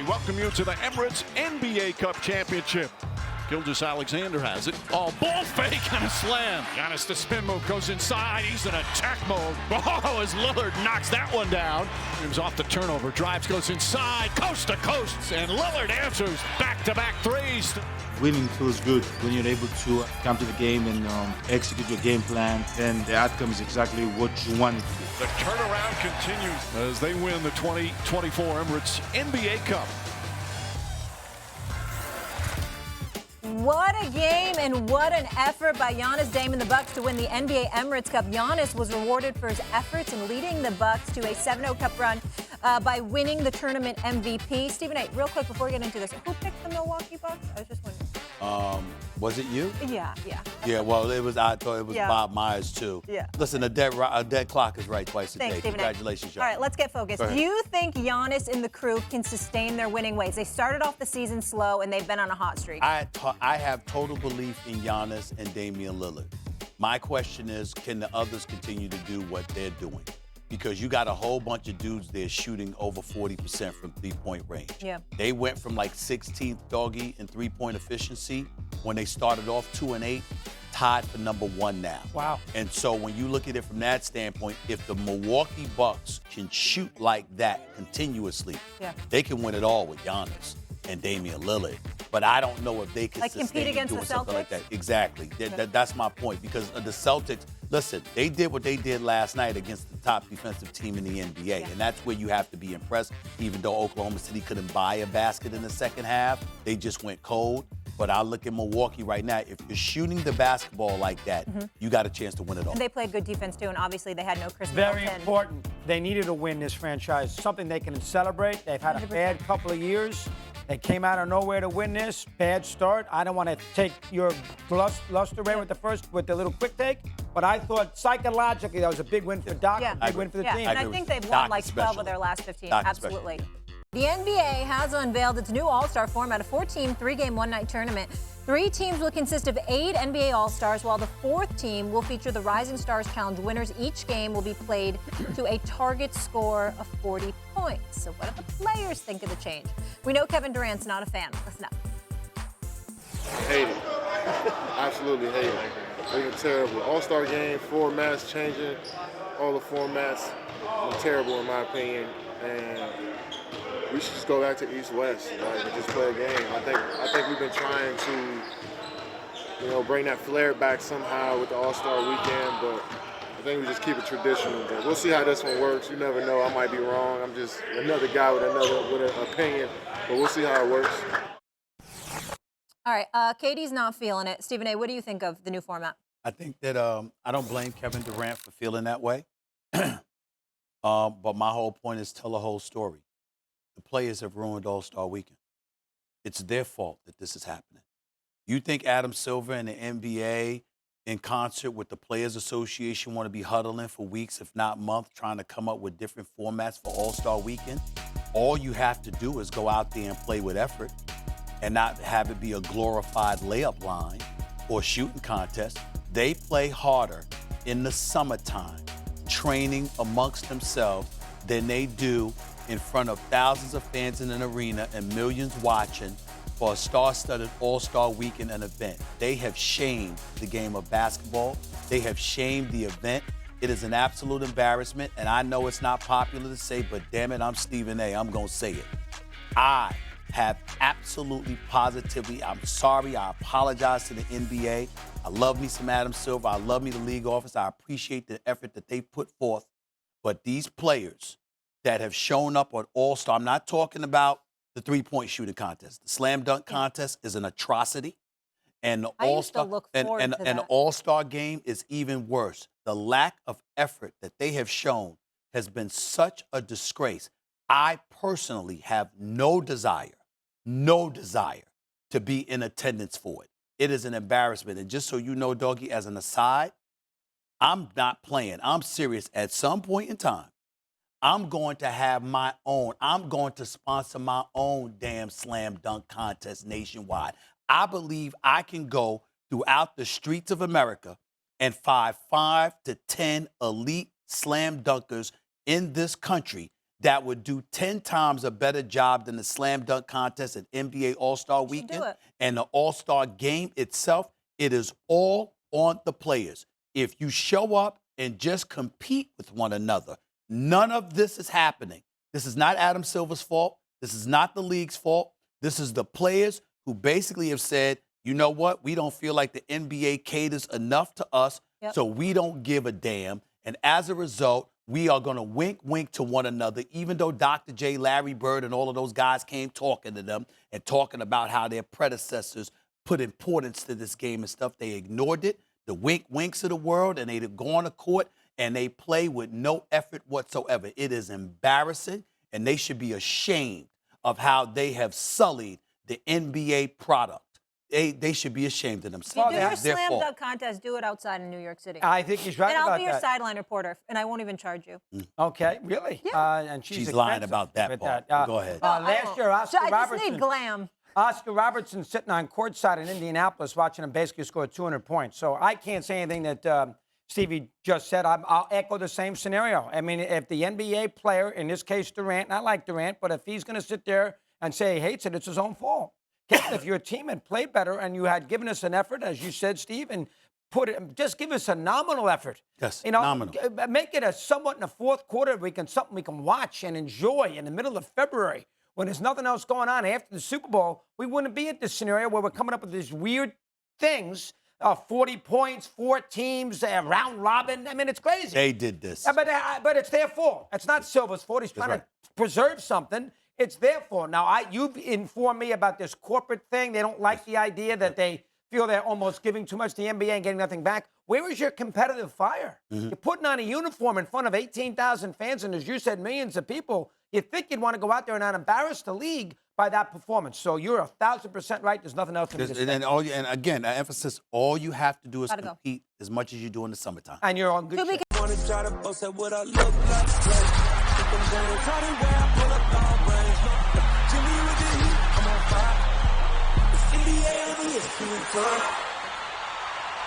welcome you to the Emirates NBA Cup Championship. Gilgeous-Alexander has it. Oh, ball fake and a slam. Giannis, the spin move, goes inside. He's in attack mode. Oh, as Lillard knocks that one down. He's off the turnover. Drives, goes inside, coast to coast. And Lillard answers back-to-back threes. Winning feels good when you're able to come to the game and execute your game plan, and the outcome is exactly what you want it to be. The turnaround continues as they win the 2024 Emirates NBA Cup. What a game and what an effort by Giannis, Dame, and the Bucks to win the NBA Emirates Cup. Giannis was rewarded for his efforts in leading the Bucks to a 7-0 Cup run by winning the tournament MVP. Stephen A., real quick before we get into this, who picked the Milwaukee Bucks? I was just wondering. Was it you? Yeah. Yeah, well, I thought it was Bob Myers, too. Yeah. Listen, a dead clock is right twice a Thanks, day. Stephen A. Congratulations, y'all. All right, let's get focused. Do you think Giannis and the crew can sustain their winning ways? They started off the season slow, and they've been on a hot streak. I have total belief in Giannis and Damian Lillard. My question is, can the others continue to do what they're doing? Because you got a whole bunch of dudes there shooting over 40% from three-point range. Yeah. They went from like 16th doggy in three-point efficiency when they started off 2-8, tied for number 1 now. Wow. And so when you look at it from that standpoint, if the Milwaukee Bucks can shoot like that continuously, they can win it all with Giannis and Damian Lillard. But I don't know if they can compete against doing the something Celtics? like that. Exactly. That's my point, because the Celtics, listen, they did what they did last night against the top defensive team in the NBA, and that's where you have to be impressed. Even though Oklahoma City couldn't buy a basket in the second half, they just went cold. But I look at Milwaukee right now. If you're shooting the basketball like that, you got a chance to win it all. And they played good defense, too, and obviously they had no Chris Very Middleton. important. They needed to win this franchise, something they can celebrate. They've had 100%. a bad couple of years. They came out of nowhere to win this. Bad start. I don't want to take your luster away with the little quick take, but I thought psychologically that was a big win for Doc, a big win for the team. And I think they've won like 12 of their last 15. Absolutely. The NBA has unveiled its new All-Star format, a 4-team, 3-game, one-night tournament. 3 teams will consist of 8 NBA All-Stars, while the 4th team will feature the Rising Stars Challenge winners. Each game will be played to a target score of 40 points. So what do the players think of the change? We know Kevin Durant's not a fan. Listen up. Hate it. Absolutely hate it. It's terrible. All-Star game, formats changing, all the formats terrible in my opinion. And we should just go back to East-West, and just play a game. I think we've been trying to, bring that flair back somehow with the All-Star weekend, but I think we just keep it traditional. But we'll see how this one works. You never know. I might be wrong. I'm just another guy with an opinion, but we'll see how it works. All right, Katie's not feeling it. Stephen A., what do you think of the new format? I think that I don't blame Kevin Durant for feeling that way. But my whole point is tell the whole story. The players have ruined All-Star Weekend. It's their fault that this is happening. You think Adam Silver and the NBA, in concert with the Players Association, want to be huddling for weeks, if not months, trying to come up with different formats for All-Star Weekend? All you have to do is go out there and play with effort and not have it be a glorified layup line or shooting contest. They play harder in the summertime, training amongst themselves, than they do in front of thousands of fans in an arena and millions watching for a star-studded All-Star Weekend an event. They have shamed the game of basketball. They have shamed the event. It is an absolute embarrassment, and I know it's not popular to say, but damn it, I'm Stephen A. I'm going to say it. I have absolutely, positively, I'm sorry, I apologize to the NBA. I love me some Adam Silver. I love me the league office. I appreciate the effort that they put forth. But these players that have shown up on All-Star, I'm not talking about the three-point shooting contest. The slam dunk contest is an atrocity. And the All-Star game is even worse. The lack of effort that they have shown has been such a disgrace. I personally have no desire to be in attendance for it. It is an embarrassment. And just so you know, Doggy, as an aside, I'm not playing. I'm serious. At some point in time, I'm going to have my own. I'm going to sponsor my own damn slam dunk contest nationwide. I believe I can go throughout the streets of America and find 5 to 10 elite slam dunkers in this country that would do 10 times a better job than the slam dunk contest at NBA All-Star Weekend and the All-Star Game itself. It is all on the players. If you show up and just compete with one another, none of this is happening. This is not Adam Silver's fault. This is not the league's fault. This is the players who basically have said, you know what, we don't feel like the NBA caters enough to us, so we don't give a damn. And as a result, we are going to wink to one another, even though Dr. J, Larry Bird, and all of those guys came talking to them and talking about how their predecessors put importance to this game and stuff. They ignored it. The winks of the world, and they'd go on the court, and they play with no effort whatsoever. It is embarrassing, and they should be ashamed of how they have sullied the NBA product. They should be ashamed of themselves. You do your slam dunk contest, do it outside in New York City. I think he's right about that. And I'll be your sideline reporter, and I won't even charge you. Okay, really? Yeah. And she's lying about that part. Go ahead. Last year, Oscar I Robertson. just need glam. Oscar Robertson sitting on courtside in Indianapolis watching him basically score 200 points. So I can't say anything that Stevie just said. I'll echo the same scenario. I mean, if the NBA player, in this case Durant, and I like Durant, but if he's going to sit there and say he hates it, it's his own fault. Kevin, if your team had played better and you had given us an effort, as you said, Steve, and just give us a nominal effort. Yes, nominal. Make it somewhat in the fourth quarter something we can watch and enjoy in the middle of February when there's nothing else going on after the Super Bowl. We wouldn't be at this scenario where we're coming up with these weird things. 40 points, 4 teams, round robin. I mean, it's crazy. They did this. But it's their fault. It's not Silver's fault. He's trying to preserve something. It's their fault. Now, you've informed me about this corporate thing. They don't like the idea that they feel they're almost giving too much to the NBA and getting nothing back. Where is your competitive fire? You're putting on a uniform in front of 18,000 fans, and as you said, millions of people. You'd think you'd want to go out there and not embarrass the league by that performance. So you're 1,000% right. There's nothing else to be said. And again, I emphasize, all you have to do is compete as much as you do in the summertime. And you're on good shape. I'm on fire. It's 88 over here.